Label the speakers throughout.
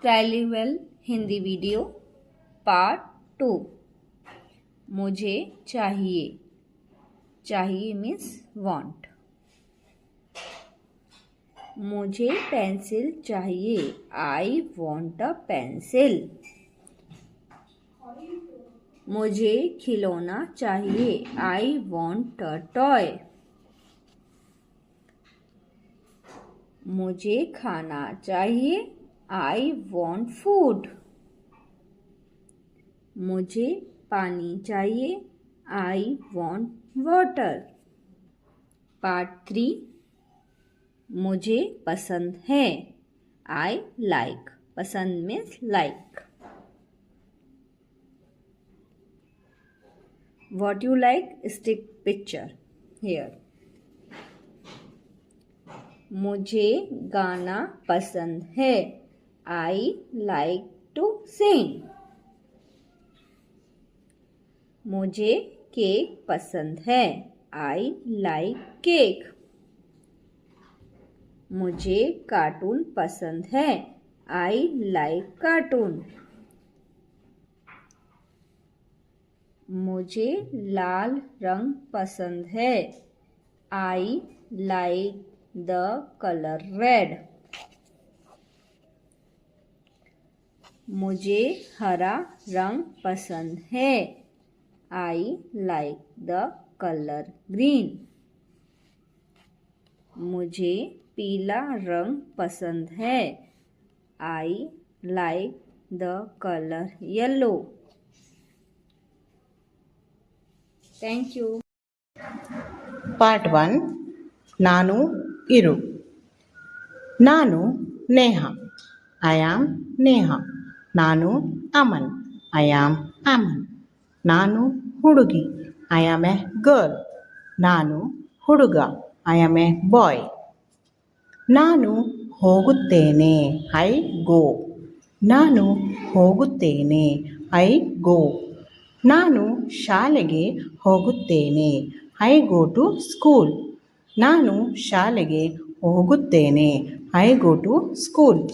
Speaker 1: Trilingual Hindi video part 2। मुझे चाहिए, चाहिए मीन्स वांट। मुझे पेंसिल चाहिए, आई वॉन्ट अ पेंसिल। मुझे खिलौना चाहिए, आई वॉन्ट अ टॉय। मुझे खाना चाहिए, आई वॉन्ट फूड। मुझे पानी चाहिए, आई वॉन्ट वाटर। पार्ट 3। मुझे पसंद है, आई लाइक। पसंद means like. What you like? Stick picture here. मुझे गाना पसंद है, I like to sing. मुझे केक पसंद है, I like cake. मुझे कार्टून पसंद है, I like cartoon. मुझे लाल रंग पसंद है, I like the color red. मुझे हरा रंग पसंद है, I like the color green. मुझे पीला रंग पसंद है, I like the color yellow. Thank you.
Speaker 2: Part 1. ನಾನು ಇರು. ನಾನು ನೇಹ, ಐ ಆಮ್ ನೇಹ. ನಾನು ಅಮನ್, ಐ ಆಮ್ ಅಮನ್. ನಾನು ಹುಡುಗಿ, ಐ ಆಮ್ ಎ ಗರ್ಲ್. ನಾನು ಹುಡುಗ, ಐ ಆಮ್ ಎ ಬಾಯ್. ನಾನು ಹೋಗುತ್ತೇನೆ, ಐ ಗೋ. ನಾನು ಹೋಗುತ್ತೇನೆ, ಐ ಗೋ. ನಾನು ಶಾಲೆಗೆ ಹೋಗುತ್ತೇನೆ, ಐ ಗೋ ಟು ಸ್ಕೂಲ್. ನಾನು ಶಾಲೆಗೆ ಹೋಗುತ್ತೇನೆ, ಐ ಗೋ ಟು ಸ್ಕೂಲ್.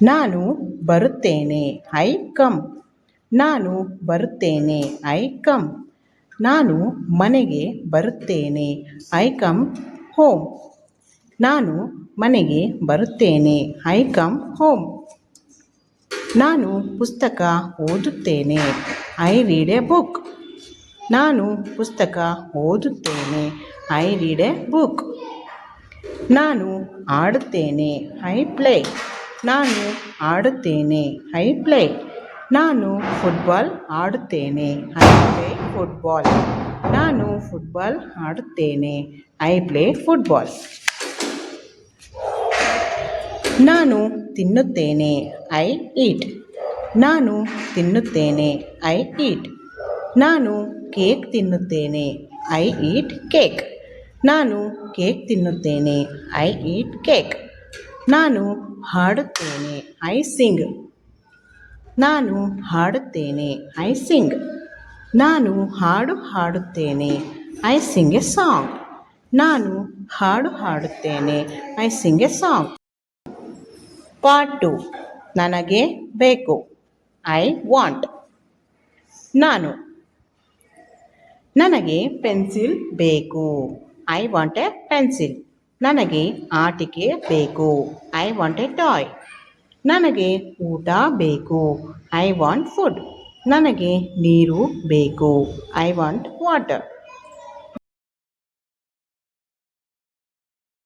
Speaker 2: ನಾನು ಬರುತ್ತೇನೆ, ಐ ಕಮ್. ನಾನು ಬರುತ್ತೇನೆ, ಐ ಕಮ್. ನಾನು ಮನೆಗೆ ಬರುತ್ತೇನೆ, ಐ ಕಮ್ ಹೋಮ್. ನಾನು ಮನೆಗೆ ಬರುತ್ತೇನೆ, ಐ ಕಮ್ ಹೋಮ್. ನಾನು ಪುಸ್ತಕ ಓದುತ್ತೇನೆ, ಐ ರೀಡ್ ಎ ಬುಕ್. ನಾನು ಪುಸ್ತಕ ಓದುತ್ತೇನೆ, ಐ ರೀಡ್ ಎ ಬುಕ್. ನಾನು ಆಡುತ್ತೇನೆ, ಐ ಪ್ಲೇ. ನಾನು ಆಡುತ್ತೇನೆ, ಐ ಪ್ಲೇ. ನಾನು ಫುಟ್ಬಾಲ್ ಆಡುತ್ತೇನೆ, ಐ ಪ್ಲೇ ಫುಟ್ಬಾಲ್. ನಾನು ಫುಟ್ಬಾಲ್ ಆಡುತ್ತೇನೆ, ಐ ಪ್ಲೇ ಫುಟ್ಬಾಲ್. ನಾನು ತಿನ್ನುತ್ತೇನೆ, ಐ ಈಟ್. ನಾನು ತಿನ್ನುತ್ತೇನೆ, ಐ ಈಟ್. ನಾನು ಕೇಕ್ ತಿನ್ನುತ್ತೇನೆ, ಐ ಈಟ್ ಕೇಕ್. ನಾನು ಕೇಕ್ ತಿನ್ನುತ್ತೇನೆ, ಐ ಈಟ್ ಕೇಕ್. ನಾನು ಹಾಡುತ್ತೇನೆ, ಐ ಸಿಂಗ್. ನಾನು ಹಾಡುತ್ತೇನೆ, ಐ ಸಿಂಗ್. ನಾನು ಹಾಡು ಹಾಡುತ್ತೇನೆ, ಐ ಸಿಂಗ್ ಎ ಸಾಂಗ್. ನಾನು ಹಾಡು ಹಾಡುತ್ತೇನೆ, I sing a song. Part 2. ನನಗೆ ಬೇಕು, ಐ ವಾಂಟ್. ನಾನು. ನನಗೆ ಪೆನ್ಸಿಲ್ ಬೇಕು, ಐ ವಾಂಟ್ ಎ ಪೆನ್ಸಿಲ್. ನನಗೆ ಆಟಿಕೆ ಬೇಕು, ಐ ವಾಂಟ್ ಎ ಟಾಯ್. ನನಗೆ ಊಟ ಬೇಕು, ಐ ವಾಂಟ್ ಫುಡ್. ನನಗೆ ನೀರು ಬೇಕು, ಐ ವಾಂಟ್ ವಾಟರ್.